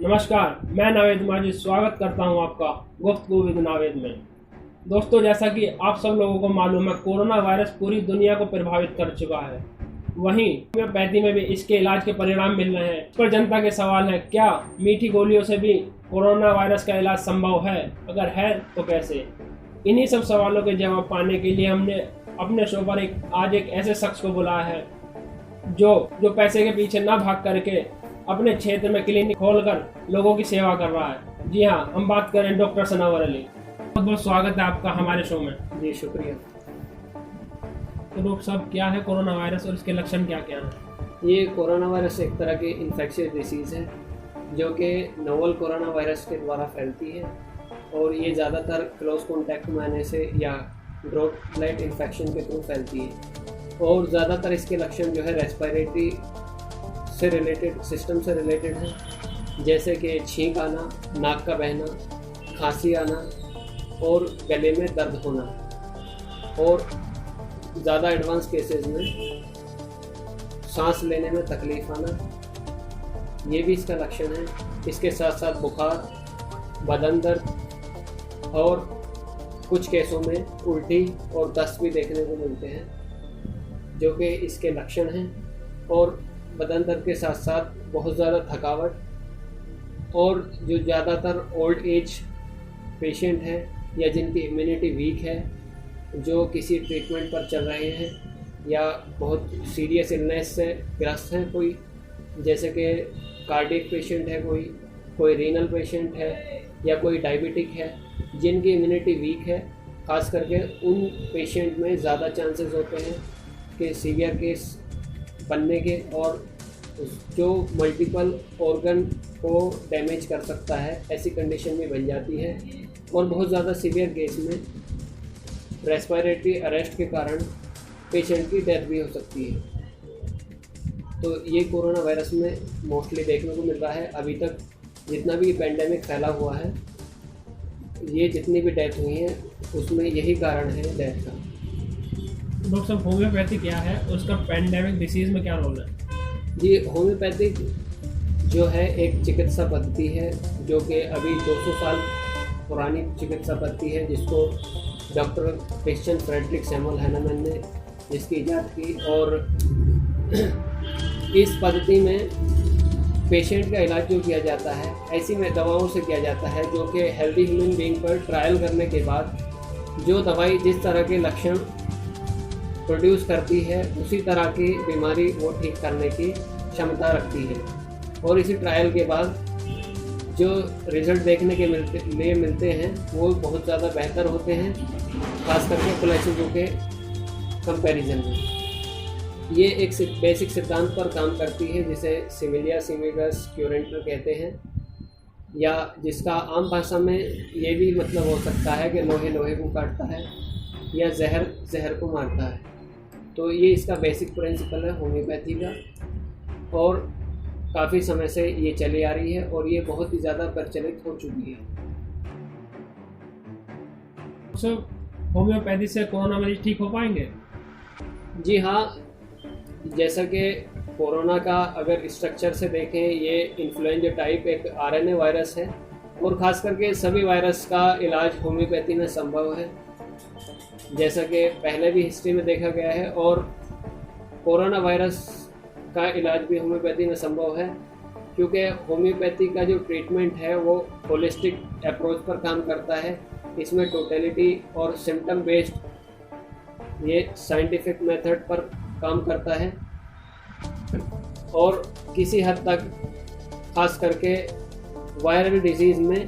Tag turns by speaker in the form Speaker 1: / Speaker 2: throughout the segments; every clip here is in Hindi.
Speaker 1: नमस्कार, मैं नावेद माजिद स्वागत करता हूं आपका गुफ्तगू विद नावेद में। दोस्तों, जैसा कि आप सब लोगों को मालूम है, कोरोना वायरस पूरी दुनिया को प्रभावित कर चुका है। वहीं होम्योपैथी में भी इसके इलाज के परिणाम मिल रहे हैं। इस पर जनता के सवाल हैं, क्या मीठी गोलियों से भी कोरोना वायरस का इलाज संभव है? अगर है तो कैसे? इन्हीं सब सवालों के जवाब पाने के लिए हमने अपने शो पर आज एक ऐसे शख्स को बुलाया है जो पैसे के पीछे ना भाग करके अपने क्षेत्र में क्लिनिक खोलकर लोगों की सेवा कर रहा है। जी हाँ, हम बात करें डॉक्टर सनावर अली। बहुत बहुत स्वागत है आपका हमारे शो में।
Speaker 2: जी शुक्रिया।
Speaker 1: तो डॉक्टर साहब, क्या है कोरोना वायरस और इसके लक्षण क्या क्या हैं?
Speaker 2: ये कोरोना वायरस एक तरह की इन्फेक्शियस डिसीज़ है जो कि नोवल कोरोना वायरस के द्वारा फैलती है और ये ज़्यादातर क्लोज कॉन्टैक्ट में आने से या ड्रॉपलेट इन्फेक्शन के थ्रू फैलती है। और ज़्यादातर इसके लक्षण जो है रेस्पिरेटरी से रिलेटेड, सिस्टम से रिलेटेड है, जैसे कि छींक आना, नाक का बहना, खांसी आना और गले में दर्द होना। और ज़्यादा एडवांस केसेस में सांस लेने में तकलीफ़ आना, ये भी इसका लक्षण है। इसके साथ साथ बुखार, बदन दर्द और कुछ केसों में उल्टी और दस्त भी देखने को मिलते हैं, जो कि इसके लक्षण हैं। और बदन दर्द के साथ साथ बहुत ज़्यादा थकावट और जो ज़्यादातर ओल्ड एज पेशेंट हैं या जिनकी इम्यूनिटी वीक है, जो किसी ट्रीटमेंट पर चल रहे हैं या बहुत सीरियस इलनेस से ग्रस्त हैं, कोई जैसे कि कार्डियक पेशेंट है, कोई रीनल पेशेंट है या कोई डायबिटिक है, जिनकी इम्यूनिटी वीक है, ख़ास करके उन पेशेंट में ज़्यादा चांसेस होते हैं कि सीवियर केस बनने के और जो मल्टीपल ऑर्गन को डैमेज कर सकता है, ऐसी कंडीशन में बन जाती है। और बहुत ज़्यादा सीवियर केस में रेस्पिरेटरी अरेस्ट के कारण पेशेंट की डेथ भी हो सकती है। तो ये कोरोना वायरस में मोस्टली देखने को मिल रहा है। अभी तक जितना भी पेंडेमिक फैला हुआ है, ये जितनी भी डेथ हुई हैं उसमें यही कारण है डेथ का।
Speaker 1: डॉक्टर साहब, होम्योपैथी क्या है, उसका पेंडेमिक डिसीज़ में क्या रोल है?
Speaker 2: जी, होम्योपैथिक जो है एक चिकित्सा पद्धति है जो कि अभी 200 साल पुरानी चिकित्सा पद्धति है, जिसको doctor Christian Friedrich Samuel Hahnemann ने जिसकी इजाद की। और इस पद्धति में पेशेंट का इलाज जो किया जाता है ऐसी में दवाओं से किया जाता है, जो कि हेल्दी ह्यूमन बीइंग पर ट्रायल करने के बाद जो दवाई जिस तरह के लक्षण प्रोड्यूस करती है उसी तरह की बीमारी वो ठीक करने की क्षमता रखती है। और इसी ट्रायल के बाद जो रिज़ल्ट देखने के मिलते हैं वो बहुत ज़्यादा बेहतर होते हैं, खास करके प्लेसिबो के कंपैरिजन में। ये एक बेसिक सिद्धांत पर काम करती है जिसे सिमिलिया सिमिलस क्यूरेंटर कहते हैं, या जिसका आम भाषा में ये भी मतलब हो सकता है कि लोहे लोहे को काटता है या जहर जहर को मारता है। तो ये इसका बेसिक प्रिंसिपल है होम्योपैथी का, और काफ़ी समय से ये चली आ रही है और ये बहुत ही ज़्यादा प्रचलित हो चुकी है।
Speaker 1: सर, होम्योपैथी से कोरोना मरीज ठीक हो पाएंगे?
Speaker 2: जी हाँ, जैसा कि कोरोना का अगर स्ट्रक्चर से देखें, ये इन्फ्लुएंजा टाइप एक आरएनए वायरस है और ख़ास करके सभी वायरस का इलाज होम्योपैथी में संभव है, जैसा कि पहले भी हिस्ट्री में देखा गया है। और कोरोना वायरस का इलाज भी होम्योपैथी में संभव है, क्योंकि होम्योपैथी का जो ट्रीटमेंट है वो होलिस्टिक अप्रोच पर काम करता है। इसमें टोटलिटी और सिम्टम बेस्ड ये साइंटिफिक मेथड पर काम करता है और किसी हद तक खास करके वायरल डिजीज़ में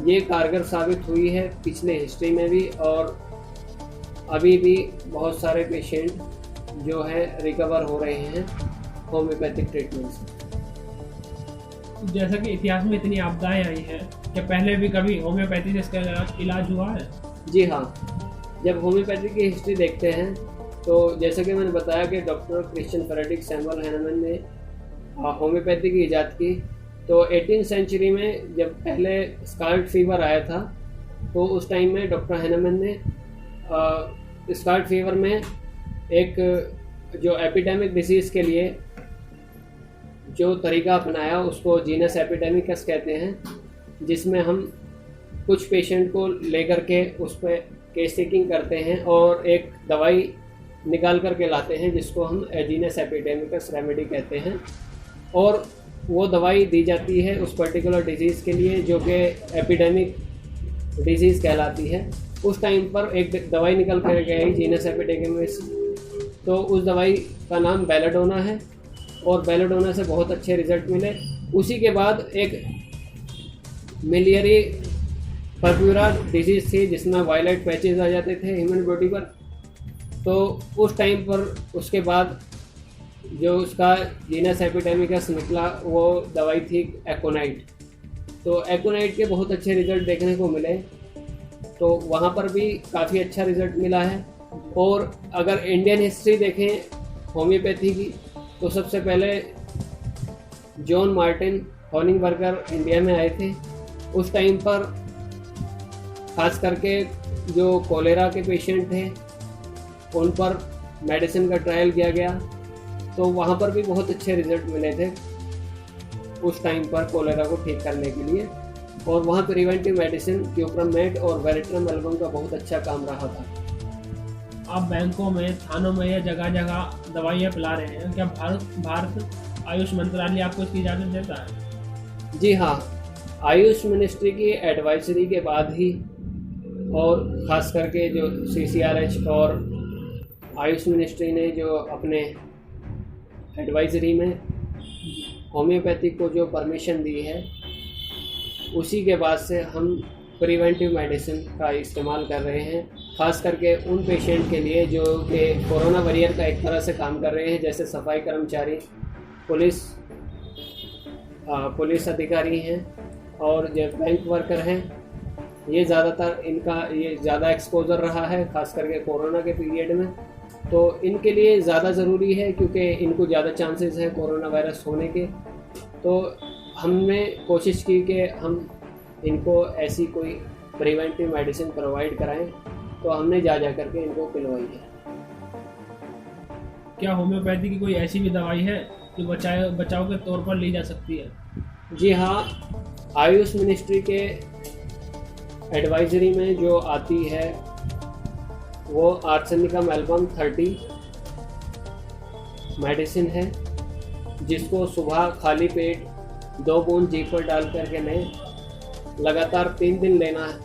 Speaker 2: ये कारगर साबित हुई है पिछले हिस्ट्री में भी। और अभी भी बहुत सारे पेशेंट जो है रिकवर हो रहे हैं होम्योपैथिक ट्रीटमेंट से।
Speaker 1: जैसा कि इतिहास में इतनी आपदाएं आई हैं, क्या पहले भी कभी होम्योपैथी से इसका इलाज हुआ है?
Speaker 2: जी हाँ, जब होम्योपैथी की हिस्ट्री देखते हैं तो जैसा कि मैंने बताया कि doctor Christian Friedrich Samuel Hahnemann ने होम्योपैथी की इजाद की, तो 18वीं सेंचुरी में जब पहले स्कारलेट फीवर आया था, तो उस टाइम में डॉक्टर हैनेमैन ने स्कारलेट फीवर में एक जो एपिडेमिक डिसीज़ के लिए जो तरीका अपनाया उसको जीनस एपिडेमिकस कहते हैं, जिसमें हम कुछ पेशेंट को लेकर के उस पर केस टेकिंग करते हैं और एक दवाई निकाल करके लाते हैं जिसको हम जीनस एपिडेमिकस रेमेडी कहते हैं, और वो दवाई दी जाती है उस पर्टिकुलर डिजीज़ के लिए जो कि एपिडेमिक डिजीज़ कहलाती है। उस टाइम पर एक दवाई निकल कर के आई जीनस एपिडेमिकस, तो उस दवाई का नाम बेलाडोना है और बेलाडोना से बहुत अच्छे रिज़ल्ट मिले। उसी के बाद एक मिलियरी पर्प्यूरा डिजीज़ थी जिसमें वायलेट पैचेज आ जाते थे ह्यूमन बॉडी पर, तो उस टाइम पर उसके बाद जो उसका जीनस एपिडेमिकस निकला वो दवाई थी एकोनाइट। तो एकोनाइट के बहुत अच्छे रिज़ल्ट देखने को मिले, तो वहाँ पर भी काफ़ी अच्छा रिज़ल्ट मिला है। और अगर इंडियन हिस्ट्री देखें होम्योपैथी की, तो सबसे पहले जॉन मार्टिन हॉनिंगबर्गर इंडिया में आए थे। उस टाइम पर खास करके जो कोलेरा के पेशेंट थे उन पर मेडिसिन का ट्रायल किया गया, तो वहाँ पर भी बहुत अच्छे रिज़ल्ट मिले थे उस टाइम पर कोलेरा को ठीक करने के लिए। और वहाँ प्रिवेंटिव मेडिसिन क्यूप्रमेट और वेरिट्रम एल्बम का बहुत अच्छा काम रहा था।
Speaker 1: आप बैंकों में, थानों में या जगह जगह दवाइयाँ पिला रहे हैं, क्या भारत आयुष मंत्रालय आपको इसकी इजाज़त देता है?
Speaker 2: जी हाँ, आयुष मिनिस्ट्री की एडवाइजरी के बाद ही, और ख़ास करके जो CCRH और आयुष मिनिस्ट्री ने जो अपने एडवाइजरी में होम्योपैथी को जो परमिशन दी है, उसी के बाद से हम प्रिवेंटिव मेडिसिन का इस्तेमाल कर रहे हैं, ख़ास करके उन पेशेंट के लिए जो कि कोरोना वॉरियर का एक तरह से काम कर रहे हैं, जैसे सफाई कर्मचारी, पुलिस अधिकारी हैं और जो बैंक वर्कर हैं। ये ज़्यादातर इनका ये ज़्यादा एक्सपोजर रहा है, ख़ास करके कोरोना के पीरियड में, तो इनके लिए ज़्यादा ज़रूरी है क्योंकि इनको ज़्यादा चांसेस हैं कोरोना वायरस होने के। तो हमने कोशिश की कि हम इनको ऐसी कोई प्रिवेंटिव मेडिसिन प्रोवाइड कराएं, तो हमने जा करके इनको पिलवाई है।
Speaker 1: क्या होम्योपैथी की कोई ऐसी भी दवाई है जो बचाव के तौर पर ली जा सकती है?
Speaker 2: जी हाँ, आयुष मिनिस्ट्री के एडवाइजरी में जो आती है वो आर्सेनिकम एल्बम 30 मेडिसिन है, जिसको सुबह खाली पेट 2 बूंद जीभ पर डाल करके लें, लगातार 3 दिन लेना है।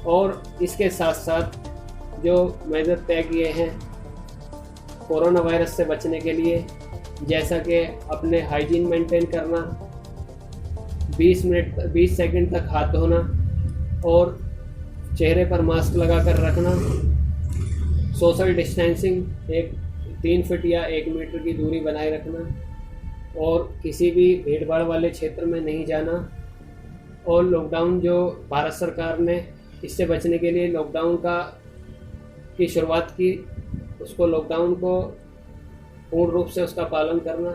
Speaker 2: और इसके साथ साथ जो मेजर तय किए हैं कोरोना वायरस से बचने के लिए, जैसा कि अपने हाइजीन मेंटेन करना, 20 सेकंड तक हाथ धोना और चेहरे पर मास्क लगा कर रखना, सोशल डिस्टेंसिंग 3 फीट या 1 मीटर की दूरी बनाए रखना, और किसी भी भीड़ भाड़ वाले क्षेत्र में नहीं जाना। और लॉकडाउन जो भारत सरकार ने इससे बचने के लिए लॉकडाउन की शुरुआत की, उसको लॉकडाउन को पूर्ण रूप से उसका पालन करना,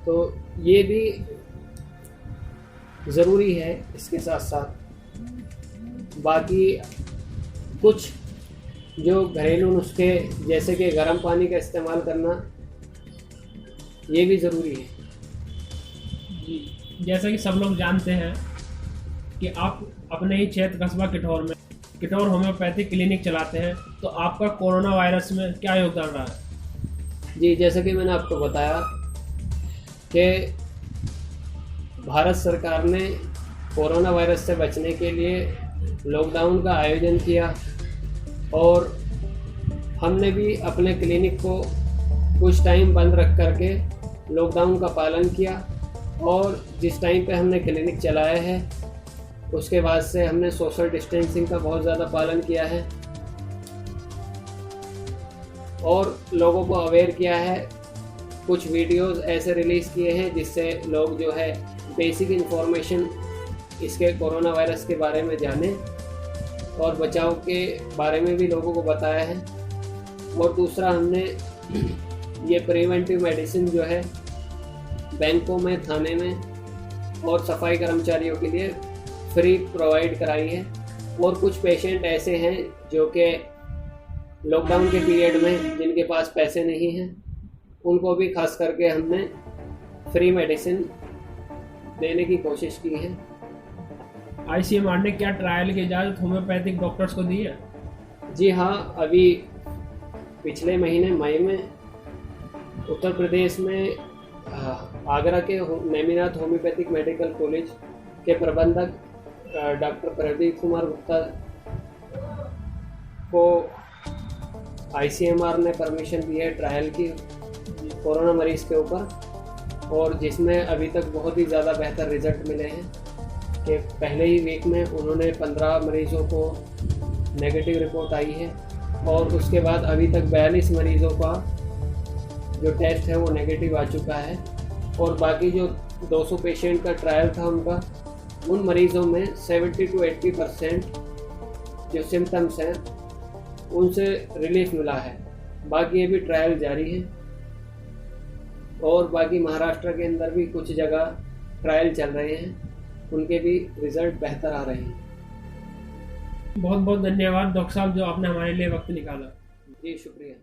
Speaker 2: तो ये भी ज़रूरी है। इसके साथ साथ बाकी कुछ जो घरेलू नुस्खे जैसे कि गर्म पानी का इस्तेमाल करना, ये भी ज़रूरी है।
Speaker 1: जी, जैसा कि सब लोग जानते हैं कि आप अपने ही क्षेत्र कस्बा किठौर होम्योपैथिक क्लिनिक चलाते हैं, तो आपका कोरोना वायरस में क्या योगदान रहा है?
Speaker 2: जी, जैसा कि मैंने आपको बताया कि भारत सरकार ने कोरोना वायरस से बचने के लिए लॉकडाउन का आयोजन किया, और हमने भी अपने क्लिनिक को कुछ टाइम बंद रख करके लॉकडाउन का पालन किया। और जिस टाइम पे हमने क्लिनिक चलाया है उसके बाद से हमने सोशल डिस्टेंसिंग का बहुत ज़्यादा पालन किया है और लोगों को अवेयर किया है। कुछ वीडियोस ऐसे रिलीज़ किए हैं जिससे लोग जो है बेसिक इन्फॉर्मेशन इसके कोरोना वायरस के बारे में जाने, और बचाव के बारे में भी लोगों को बताया है। और दूसरा, हमने ये प्रिवेंटिव मेडिसिन जो है बैंकों में, थाने में और सफाई कर्मचारियों के लिए फ्री प्रोवाइड कराई है। और कुछ पेशेंट ऐसे हैं जो कि लॉकडाउन के पीरियड में जिनके पास पैसे नहीं हैं, उनको भी खास करके हमने फ्री मेडिसिन देने की कोशिश की है।
Speaker 1: आईसीएमआर ने क्या ट्रायल की इजाज़त होम्योपैथिक डॉक्टर्स को दी है?
Speaker 2: जी हाँ, अभी पिछले महीने मई में उत्तर प्रदेश में आगरा के नेमिनाथ होम्योपैथिक मेडिकल कॉलेज के प्रबंधक डॉक्टर प्रदीप कुमार गुप्ता को आईसीएमआर ने परमिशन दी है ट्रायल की कोरोना मरीज़ के ऊपर, और जिसमें अभी तक बहुत ही ज़्यादा बेहतर रिजल्ट मिले हैं कि पहले ही वीक में उन्होंने 15 मरीज़ों को नेगेटिव रिपोर्ट आई है, और उसके बाद अभी तक 42 मरीज़ों का जो टेस्ट है वो नेगेटिव आ चुका है, और बाकी जो 200 पेशेंट का ट्रायल था उनका, उन मरीज़ों में 70 to 80% जो सिम्टम्स हैं उनसे रिलीफ मिला है। बाकी अभी ट्रायल जारी है, और बाकी महाराष्ट्र के अंदर भी कुछ जगह ट्रायल चल रहे हैं, उनके भी रिज़ल्ट बेहतर आ रहे हैं।
Speaker 1: बहुत बहुत धन्यवाद डॉक्टर साहब जो आपने हमारे लिए वक्त निकाला।
Speaker 2: जी शुक्रिया।